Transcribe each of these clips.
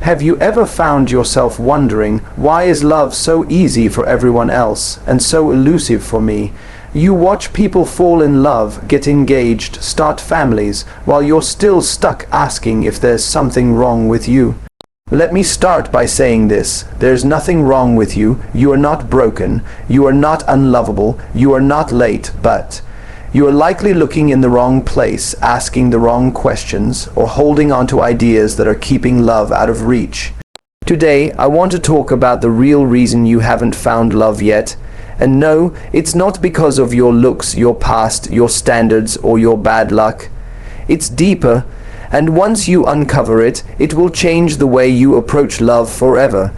Have you ever found yourself wondering, why is love so easy for everyone else and so elusive for me? You watch people fall in love, get engaged, start families, while you're still stuck asking if there's something wrong with you. Let me start by saying this: there's nothing wrong with you. You are not broken. You are not unlovable. You are not late, but you are likely looking in the wrong place, asking the wrong questions, or holding on to ideas that are keeping love out of reach. Today, I want to talk about the real reason you haven't found love yet. And no, it's not because of your looks, your past, your standards, or your bad luck. It's deeper, and once you uncover it, it will change the way you approach love forever.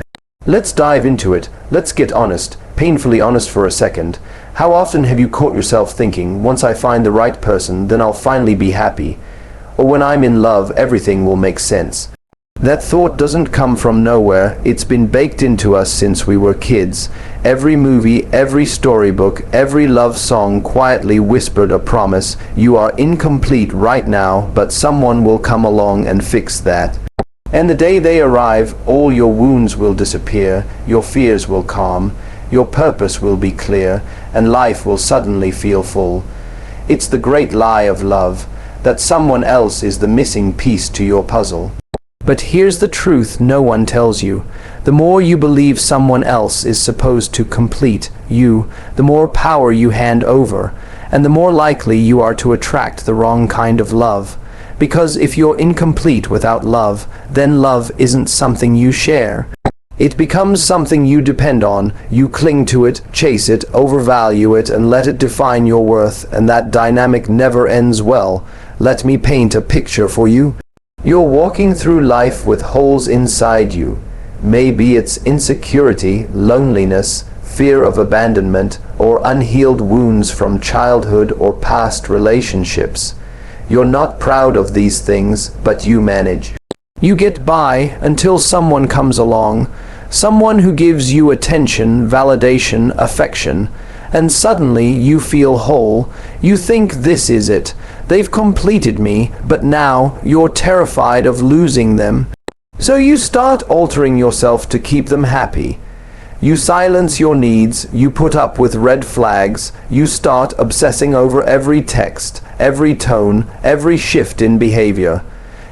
Let's dive into it. Let's get honest, painfully honest for a second. How often have you caught yourself thinking, once I find the right person, then I'll finally be happy? Or when I'm in love, everything will make sense. That thought doesn't come from nowhere. It's been baked into us since we were kids. Every movie, every storybook, every love song quietly whispered a promise: you are incomplete right now, but someone will come along and fix that. And the day they arrive, all your wounds will disappear, your fears will calm, your purpose will be clear, and life will suddenly feel full. It's the great lie of love, that someone else is the missing piece to your puzzle. But here's the truth no one tells you. The more you believe someone else is supposed to complete you, the more power you hand over, and the more likely you are to attract the wrong kind of love. Because if you're incomplete without love, then love isn't something you share. It becomes something you depend on. You cling to it, chase it, overvalue it, and let it define your worth, and that dynamic never ends well. Let me paint a picture for you. You're walking through life with holes inside you. Maybe it's insecurity, loneliness, fear of abandonment, or unhealed wounds from childhood or past relationships. You're not proud of these things, but you manage. You get by until someone comes along, someone who gives you attention, validation, affection, and suddenly you feel whole. You think this is it. They've completed me, but now you're terrified of losing them. So you start altering yourself to keep them happy. You silence your needs, you put up with red flags, you start obsessing over every text, every tone, every shift in behavior.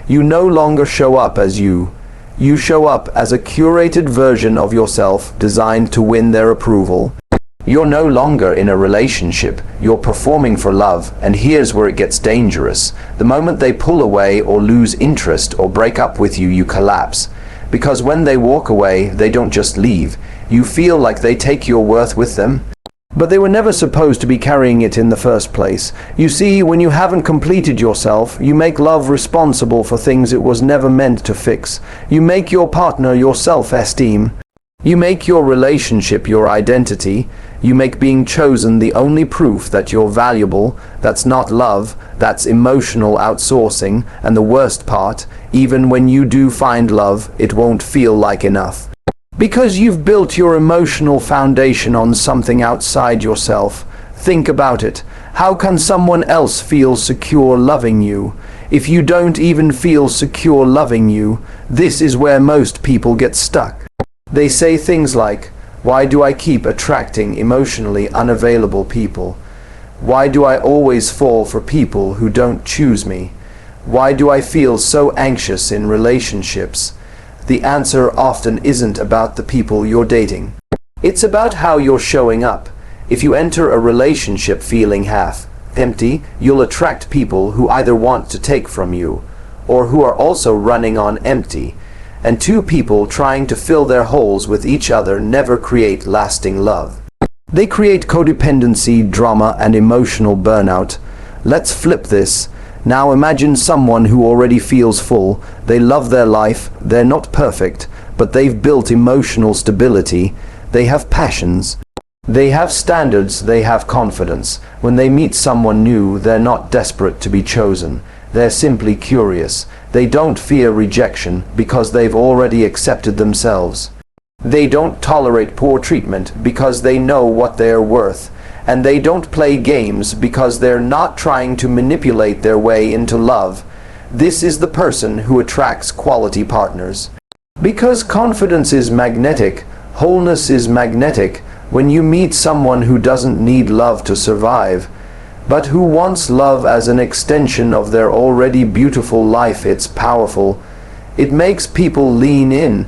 You no longer show up as you. You show up as a curated version of yourself designed to win their approval. You're no longer in a relationship, you're performing for love, and here's where it gets dangerous. The moment they pull away or lose interest or break up with you, you collapse. Because when they walk away, they don't just leave. You feel like they take your worth with them. But they were never supposed to be carrying it in the first place. You see, when you haven't completed yourself, you make love responsible for things it was never meant to fix. You make your partner your self-esteem. You make your relationship your identity. You make being chosen the only proof that you're valuable. That's not love, that's emotional outsourcing, and the worst part, even when you do find love, it won't feel like enough. Because you've built your emotional foundation on something outside yourself. Think about it. How can someone else feel secure loving you? If you don't even feel secure loving you, this is where most people get stuck. They say things like, why do I keep attracting emotionally unavailable people? Why do I always fall for people who don't choose me? Why do I feel so anxious in relationships? The answer often isn't about the people you're dating. It's about how you're showing up. If you enter a relationship feeling half empty, you'll attract people who either want to take from you, or who are also running on empty. And two people trying to fill their holes with each other never create lasting love. They create codependency, drama, and emotional burnout. Let's flip this. Now imagine someone who already feels full. They love their life, they're not perfect, but they've built emotional stability. They have passions. They have standards, they have confidence. When they meet someone new, they're not desperate to be chosen. They're simply curious. They don't fear rejection because they've already accepted themselves. They don't tolerate poor treatment because they know what they're worth. And they don't play games because they're not trying to manipulate their way into love. This is the person who attracts quality partners. Because confidence is magnetic, wholeness is magnetic. When you meet someone who doesn't need love to survive, but who wants love as an extension of their already beautiful life, it's powerful. It makes people lean in.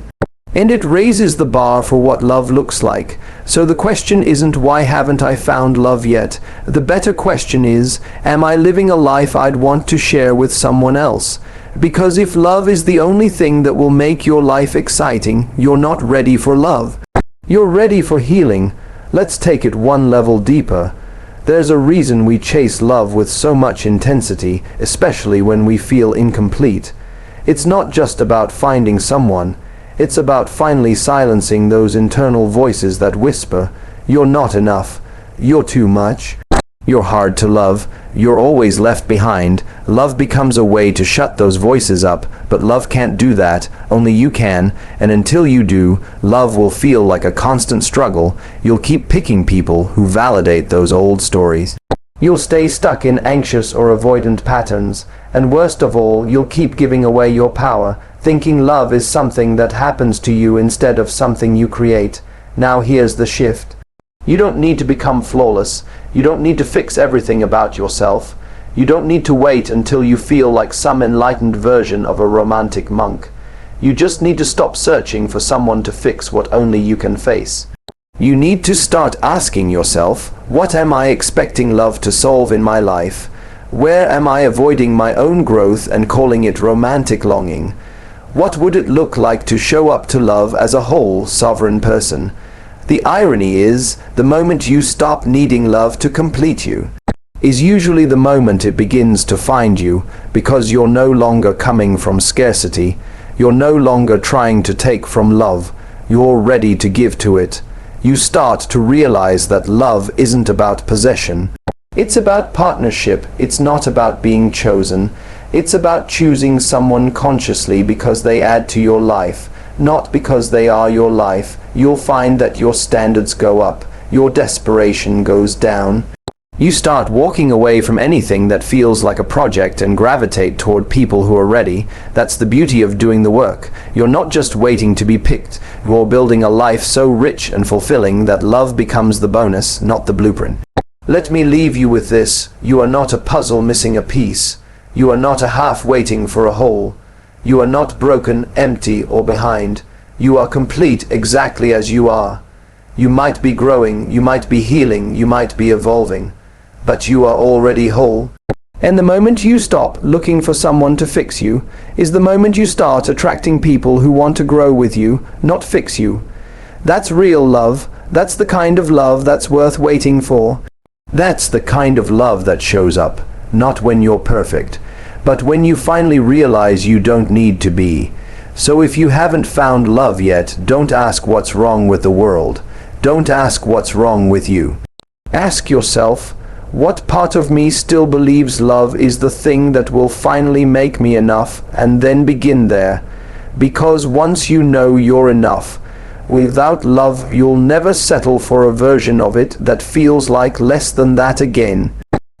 And it raises the bar for what love looks like. So the question isn't, why haven't I found love yet? The better question is, am I living a life I'd want to share with someone else? Because if love is the only thing that will make your life exciting, you're not ready for love. You're ready for healing. Let's take it one level deeper. There's a reason we chase love with so much intensity, especially when we feel incomplete. It's not just about finding someone. It's about finally silencing those internal voices that whisper, "You're not enough. You're too much. You're hard to love. You're always left behind." Love becomes a way to shut those voices up, but love can't do that. Only you can, and until you do, love will feel like a constant struggle. You'll keep picking people who validate those old stories. You'll stay stuck in anxious or avoidant patterns, and worst of all, you'll keep giving away your power, thinking love is something that happens to you instead of something you create. Now here's the shift. You don't need to become flawless. You don't need to fix everything about yourself. You don't need to wait until you feel like some enlightened version of a romantic monk. You just need to stop searching for someone to fix what only you can face. You need to start asking yourself, what am I expecting love to solve in my life? Where am I avoiding my own growth and calling it romantic longing? What would it look like to show up to love as a whole, sovereign person? The irony is, the moment you stop needing love to complete you, is usually the moment it begins to find you, because you're no longer coming from scarcity. You're no longer trying to take from love. You're ready to give to it. You start to realize that love isn't about possession. It's about partnership. It's not about being chosen. It's about choosing someone consciously because they add to your life, not because they are your life. You'll find that your standards go up, your desperation goes down. You start walking away from anything that feels like a project and gravitate toward people who are ready. That's the beauty of doing the work. You're not just waiting to be picked. You're building a life so rich and fulfilling that love becomes the bonus, not the blueprint. Let me leave you with this. You are not a puzzle missing a piece. You are not a half waiting for a whole. You are not broken, empty, or behind. You are complete exactly as you are. You might be growing, you might be healing, you might be evolving, but you are already whole. And the moment you stop looking for someone to fix you is the moment you start attracting people who want to grow with you, not fix you. That's real love. That's the kind of love that's worth waiting for. That's the kind of love that shows up, not when you're perfect, but when you finally realize you don't need to be. So if you haven't found love yet, don't ask what's wrong with the world. Don't ask what's wrong with you. Ask yourself, what part of me still believes love is the thing that will finally make me enough, and then begin there. Because once you know you're enough, without love you'll never settle for a version of it that feels like less than that again.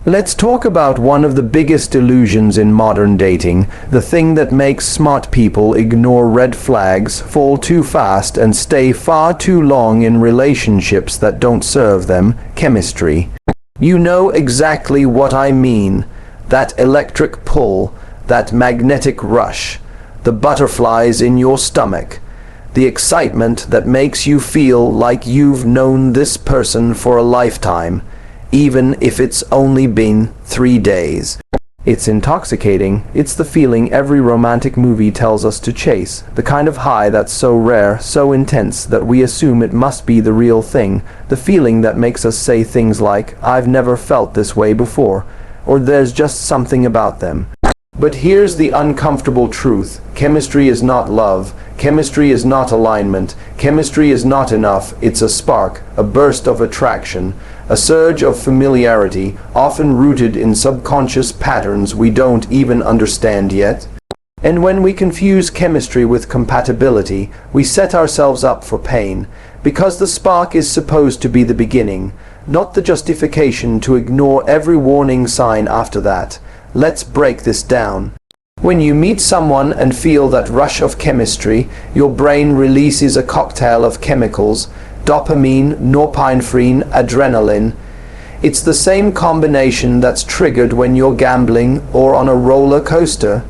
Let's talk about one of the biggest illusions in modern dating, the thing that makes smart people ignore red flags, fall too fast, and stay far too long in relationships that don't serve them: chemistry. You know exactly what I mean. That electric pull, that magnetic rush, the butterflies in your stomach, the excitement that makes you feel like you've known this person for a lifetime, even if it's only been 3 days. It's intoxicating. It's the feeling every romantic movie tells us to chase, the kind of high that's so rare, so intense, that we assume it must be the real thing, the feeling that makes us say things like, "I've never felt this way before," or "there's just something about them." But here's the uncomfortable truth. Chemistry is not love. Chemistry is not alignment. Chemistry is not enough. It's a spark, a burst of attraction, a surge of familiarity, often rooted in subconscious patterns we don't even understand yet. And when we confuse chemistry with compatibility, we set ourselves up for pain, because the spark is supposed to be the beginning, not the justification to ignore every warning sign after that. Let's break this down. When you meet someone and feel that rush of chemistry, your brain releases a cocktail of chemicals: dopamine, norepinephrine, adrenaline. It's the same combination that's triggered when you're gambling or on a roller coaster.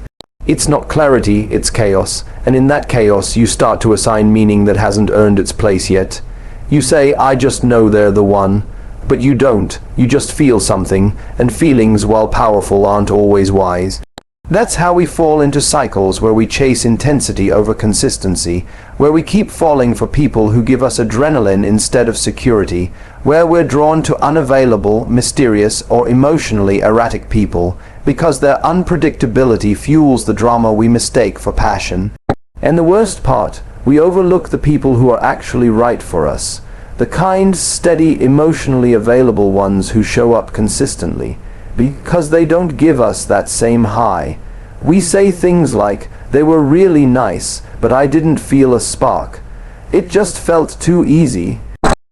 It's not clarity, it's chaos, and in that chaos you start to assign meaning that hasn't earned its place yet. You say, "I just know they're the one," but you don't. You just feel something, and feelings, while powerful, aren't always wise. That's how we fall into cycles where we chase intensity over consistency, where we keep falling for people who give us adrenaline instead of security, where we're drawn to unavailable, mysterious, or emotionally erratic people, because their unpredictability fuels the drama we mistake for passion. And the worst part, we overlook the people who are actually right for us, the kind, steady, emotionally available ones who show up consistently, because they don't give us that same high. We say things like, "They were really nice, but I didn't feel a spark. It just felt too easy.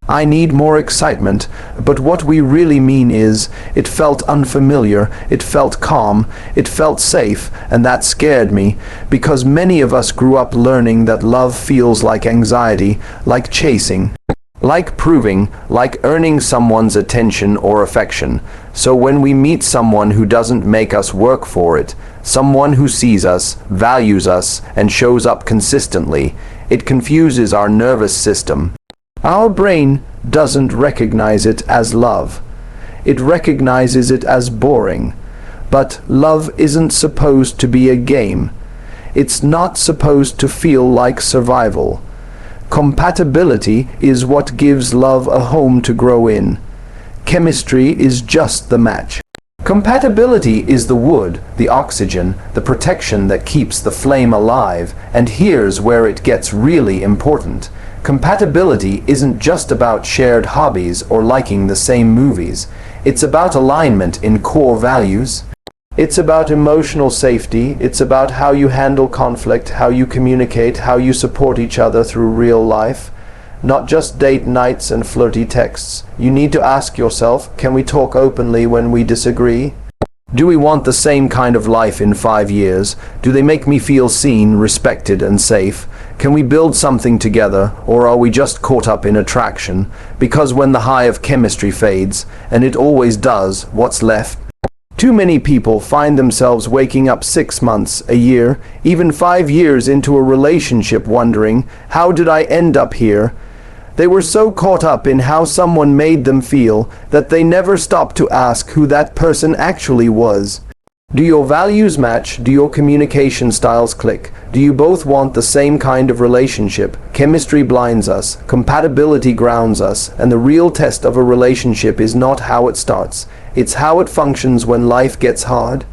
I need more excitement," but what we really mean is, "It felt unfamiliar, it felt calm, it felt safe," and that scared me, because many of us grew up learning that love feels like anxiety, like chasing, like proving, like earning someone's attention or affection. So when we meet someone who doesn't make us work for it, someone who sees us, values us, and shows up consistently, it confuses our nervous system. Our brain doesn't recognize it as love. It recognizes it as boring. But love isn't supposed to be a game. It's not supposed to feel like survival. Compatibility is what gives love a home to grow in. Chemistry is just the match. Compatibility is the wood, the oxygen, the protection that keeps the flame alive, and here's where it gets really important. Compatibility isn't just about shared hobbies or liking the same movies. It's about alignment in core values. It's about emotional safety. It's about how you handle conflict, how you communicate, how you support each other through real life. Not just date nights and flirty texts. You need to ask yourself, can we talk openly when we disagree? Do we want the same kind of life in 5 years? Do they make me feel seen, respected, and safe? Can we build something together, or are we just caught up in attraction? Because when the high of chemistry fades, and it always does, what's left? Too many people find themselves waking up 6 months, a year, even 5 years into a relationship wondering, how did I end up here? They were so caught up in how someone made them feel that they never stopped to ask who that person actually was. Do your values match? Do your communication styles click? Do you both want the same kind of relationship? Chemistry blinds us, compatibility grounds us, and the real test of a relationship is not how it starts, it's how it functions when life gets hard.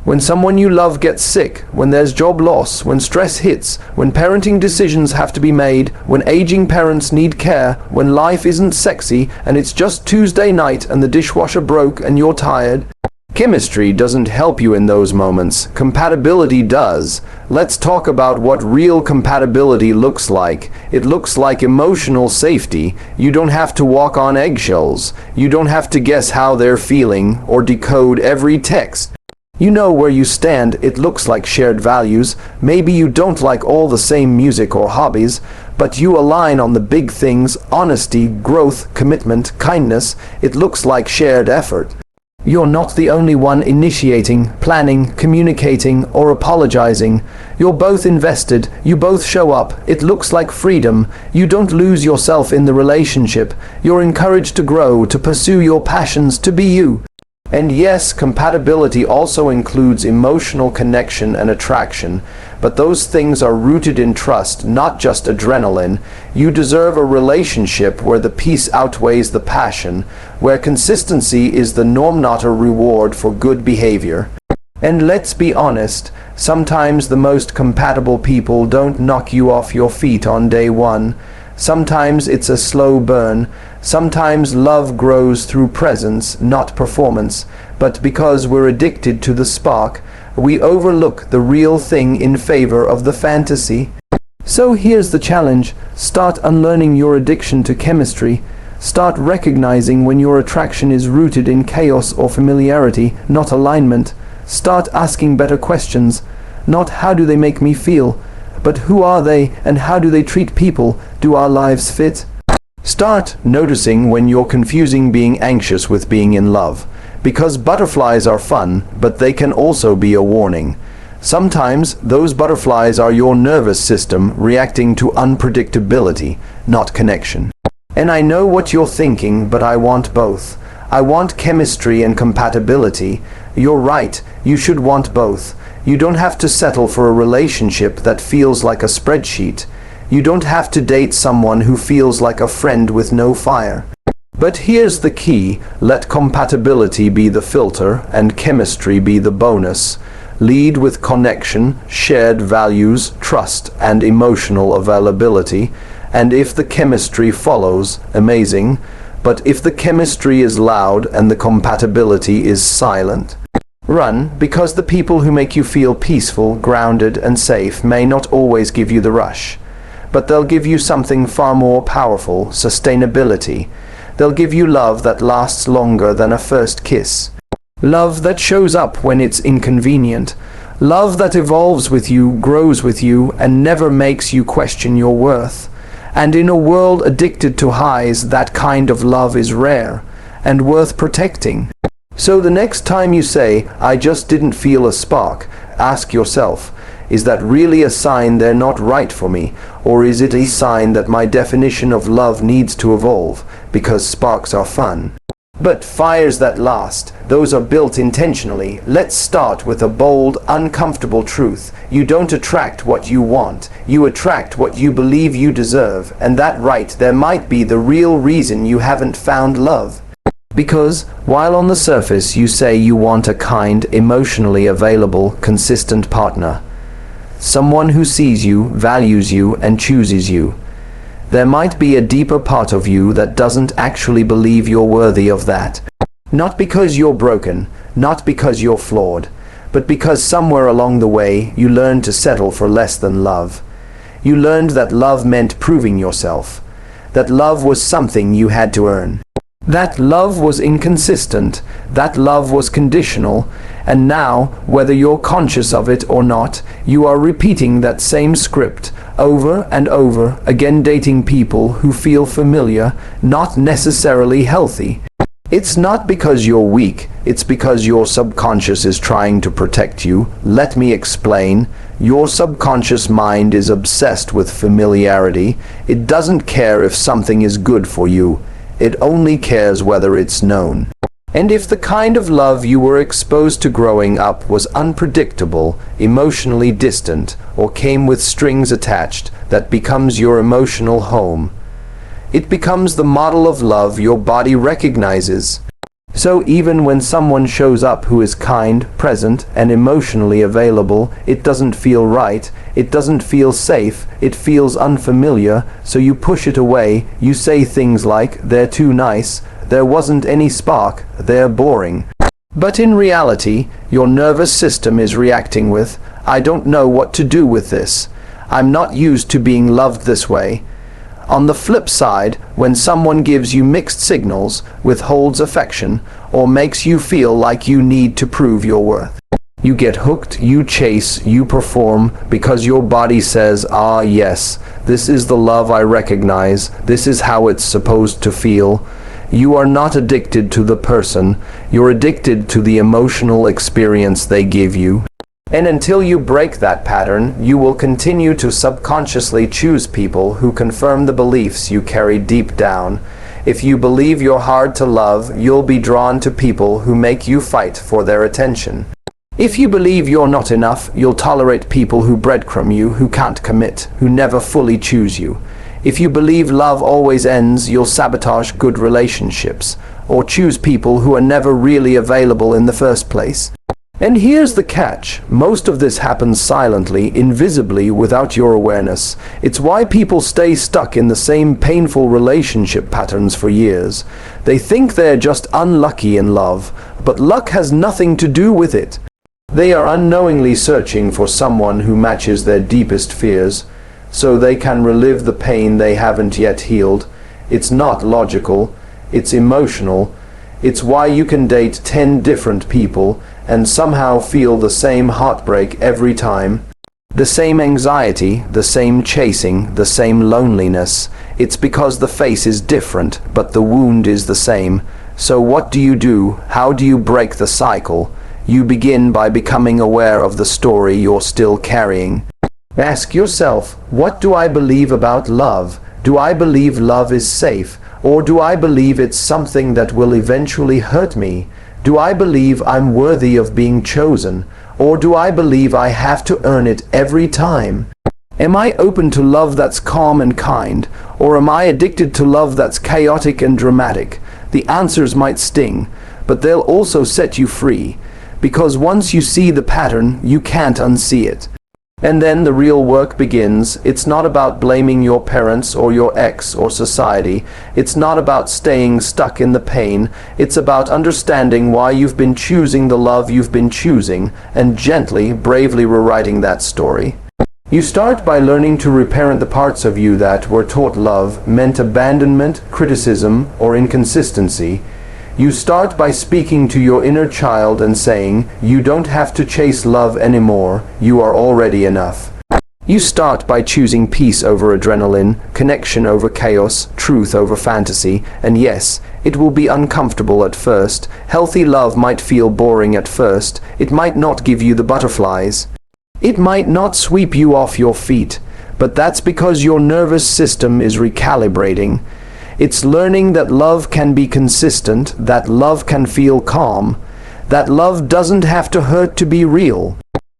When someone you love gets sick, when there's job loss, when stress hits, when parenting decisions have to be made, when aging parents need care, when life isn't sexy and it's just Tuesday night and the dishwasher broke and you're tired. Chemistry doesn't help you in those moments. Compatibility does. Let's talk about what real compatibility looks like. It looks like emotional safety. You don't have to walk on eggshells. You don't have to guess how they're feeling or decode every text. You know where you stand. It looks like shared values. Maybe you don't like all the same music or hobbies, but you align on the big things: honesty, growth, commitment, kindness. It looks like shared effort. You're not the only one initiating, planning, communicating, or apologizing. You're both invested. You both show up. It looks like freedom. You don't lose yourself in the relationship. You're encouraged to grow, to pursue your passions, to be you. And yes, compatibility also includes emotional connection and attraction, but those things are rooted in trust, not just adrenaline. You deserve a relationship where the peace outweighs the passion, where consistency is the norm, not a reward for good behavior. And let's be honest, sometimes the most compatible people don't knock you off your feet on day one. Sometimes it's a slow burn. Sometimes love grows through presence, not performance. But because we're addicted to the spark, we overlook the real thing in favor of the fantasy. So here's the challenge. Start unlearning your addiction to chemistry. Start recognizing when your attraction is rooted in chaos or familiarity, not alignment. Start asking better questions. Not how do they make me feel, but who are they and how do they treat people? Do our lives fit? Start noticing when you're confusing being anxious with being in love. Because butterflies are fun, but they can also be a warning. Sometimes those butterflies are your nervous system reacting to unpredictability, not connection. And I know what you're thinking, but I want both. I want chemistry and compatibility. You're right, you should want both. You don't have to settle for a relationship that feels like a spreadsheet. You don't have to date someone who feels like a friend with no fire. But here's the key: let compatibility be the filter and chemistry be the bonus. Lead with connection, shared values, trust, and emotional availability. And if the chemistry follows, amazing. But if the chemistry is loud and the compatibility is silent, run, because the people who make you feel peaceful, grounded, and safe may not always give you the rush. But they'll give you something far more powerful: sustainability. They'll give you love that lasts longer than a first kiss. Love that shows up when it's inconvenient. Love that evolves with you, grows with you, and never makes you question your worth. And in a world addicted to highs, that kind of love is rare and worth protecting. So the next time you say, "I just didn't feel a spark," ask yourself, is that really a sign they're not right for me? Or is it a sign that my definition of love needs to evolve? Because sparks are fun. But fires that last, those are built intentionally. Let's start with a bold, uncomfortable truth. You don't attract what you want. You attract what you believe you deserve. And that right there might be the real reason you haven't found love. Because while on the surface you say you want a kind, emotionally available, consistent partner, someone who sees you, values you, and chooses you, there might be a deeper part of you that doesn't actually believe you're worthy of that. Not because you're broken, not because you're flawed, but because somewhere along the way you learned to settle for less than love. You learned that love meant proving yourself, that love was something you had to earn. That love was inconsistent, that love was conditional, and now, whether you're conscious of it or not, you are repeating that same script over and over again, dating people who feel familiar, not necessarily healthy. It's not because you're weak, it's because your subconscious is trying to protect you. Let me explain. Your subconscious mind is obsessed with familiarity. It doesn't care if something is good for you. It only cares whether it's known. And if the kind of love you were exposed to growing up was unpredictable, emotionally distant, or came with strings attached, that becomes your emotional home. It becomes the model of love your body recognizes. So even when someone shows up who is kind, present, and emotionally available, it doesn't feel right, it doesn't feel safe, it feels unfamiliar, so you push it away. You say things like, "They're too nice," "There wasn't any spark," "They're boring." But in reality, your nervous system is reacting with, "I don't know what to do with this. I'm not used to being loved this way." On the flip side, when someone gives you mixed signals, withholds affection, or makes you feel like you need to prove your worth, you get hooked, you chase, you perform, because your body says, "Ah, yes, this is the love I recognize, this is how it's supposed to feel." You are not addicted to the person, you're addicted to the emotional experience they give you. And until you break that pattern, you will continue to subconsciously choose people who confirm the beliefs you carry deep down. If you believe you're hard to love, you'll be drawn to people who make you fight for their attention. If you believe you're not enough, you'll tolerate people who breadcrumb you, who can't commit, who never fully choose you. If you believe love always ends, you'll sabotage good relationships, or choose people who are never really available in the first place. And here's the catch. Most of this happens silently, invisibly, without your awareness. It's why people stay stuck in the same painful relationship patterns for years. They think they're just unlucky in love, but luck has nothing to do with it. They are unknowingly searching for someone who matches their deepest fears, so they can relive the pain they haven't yet healed. It's not logical, it's emotional. It's why you can date 10 different people and somehow feel the same heartbreak every time. The same anxiety, the same chasing, the same loneliness. It's because the face is different, but the wound is the same. So what do you do? How do you break the cycle? You begin by becoming aware of the story you're still carrying. Ask yourself, what do I believe about love? Do I believe love is safe? Or do I believe it's something that will eventually hurt me? Do I believe I'm worthy of being chosen? Or do I believe I have to earn it every time? Am I open to love that's calm and kind? Or am I addicted to love that's chaotic and dramatic? The answers might sting, but they'll also set you free. Because once you see the pattern, you can't unsee it. And then the real work begins. It's not about blaming your parents or your ex or society. It's not about staying stuck in the pain. It's about understanding why you've been choosing the love you've been choosing and gently, bravely rewriting that story. You start by learning to reparent the parts of you that were taught love meant abandonment, criticism, or inconsistency. You start by speaking to your inner child and saying, you don't have to chase love anymore, you are already enough. You start by choosing peace over adrenaline, connection over chaos, truth over fantasy, and yes, it will be uncomfortable at first. Healthy love might feel boring at first. It might not give you the butterflies. It might not sweep you off your feet, but that's because your nervous system is recalibrating. It's learning that love can be consistent, that love can feel calm, that love doesn't have to hurt to be real.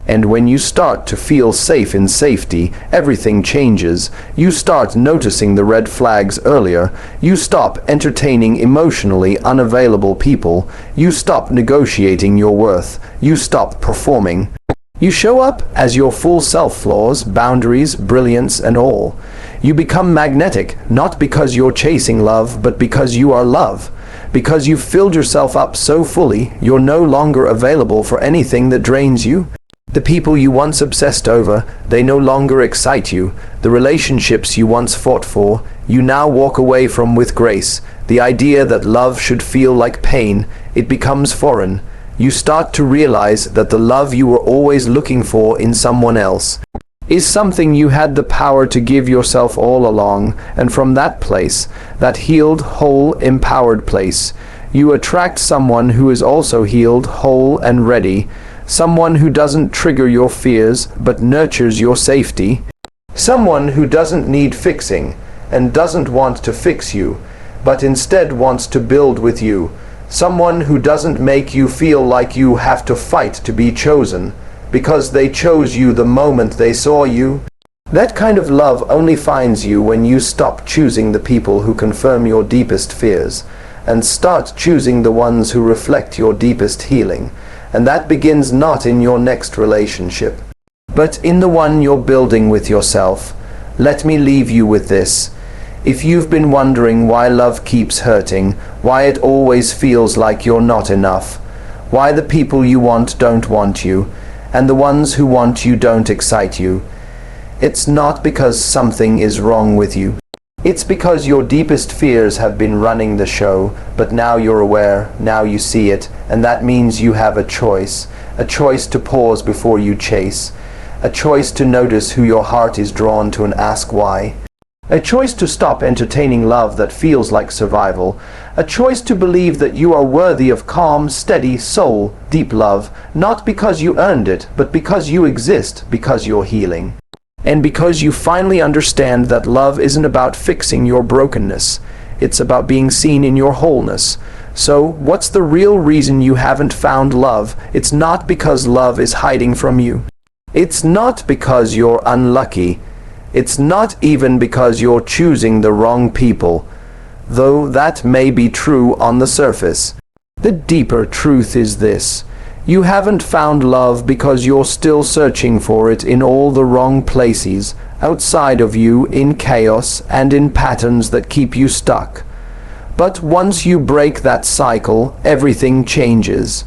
And when you start to feel safe in safety, everything changes. You start noticing the red flags earlier. You stop entertaining emotionally unavailable people. You stop negotiating your worth. You stop performing. You show up as your full self, flaws, boundaries, brilliance, and all. You become magnetic, not because you're chasing love, but because you are love. Because you've filled yourself up so fully, you're no longer available for anything that drains you. The people you once obsessed over, they no longer excite you. The relationships you once fought for, you now walk away from with grace. The idea that love should feel like pain, it becomes foreign. You start to realize that the love you were always looking for in someone else is something you had the power to give yourself all along, and from that place, that healed, whole, empowered place, you attract someone who is also healed, whole, and ready, someone who doesn't trigger your fears, but nurtures your safety, someone who doesn't need fixing, and doesn't want to fix you, but instead wants to build with you, someone who doesn't make you feel like you have to fight to be chosen, because they chose you the moment they saw you. That kind of love only finds you when you stop choosing the people who confirm your deepest fears, and start choosing the ones who reflect your deepest healing. And that begins not in your next relationship, but in the one you're building with yourself. Let me leave you with this. If you've been wondering why love keeps hurting, why it always feels like you're not enough, why the people you want don't want you, and the ones who want you don't excite you, it's not because something is wrong with you. It's because your deepest fears have been running the show, but now you're aware, now you see it, and that means you have a choice to pause before you chase, a choice to notice who your heart is drawn to and ask why. A choice to stop entertaining love that feels like survival. A choice to believe that you are worthy of calm, steady, soul, deep love, not because you earned it, but because you exist, because you're healing. And because you finally understand that love isn't about fixing your brokenness. It's about being seen in your wholeness. So, what's the real reason you haven't found love? It's not because love is hiding from you. It's not because you're unlucky. It's not even because you're choosing the wrong people, though that may be true on the surface. The deeper truth is this: you haven't found love because you're still searching for it in all the wrong places, outside of you, in chaos and in patterns that keep you stuck. But once you break that cycle, everything changes.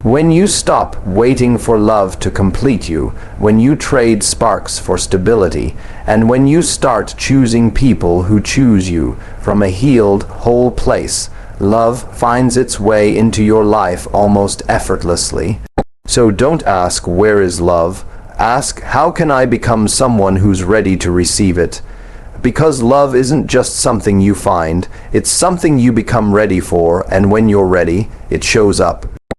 When you stop waiting for love to complete you, when you trade sparks for stability, and when you start choosing people who choose you from a healed, whole place, Love finds its way into your life almost effortlessly. So don't ask, where is love? Ask, how can I become someone who's ready to receive it? Because love isn't just something you find, it's something you become ready for, and when you're ready, it shows up.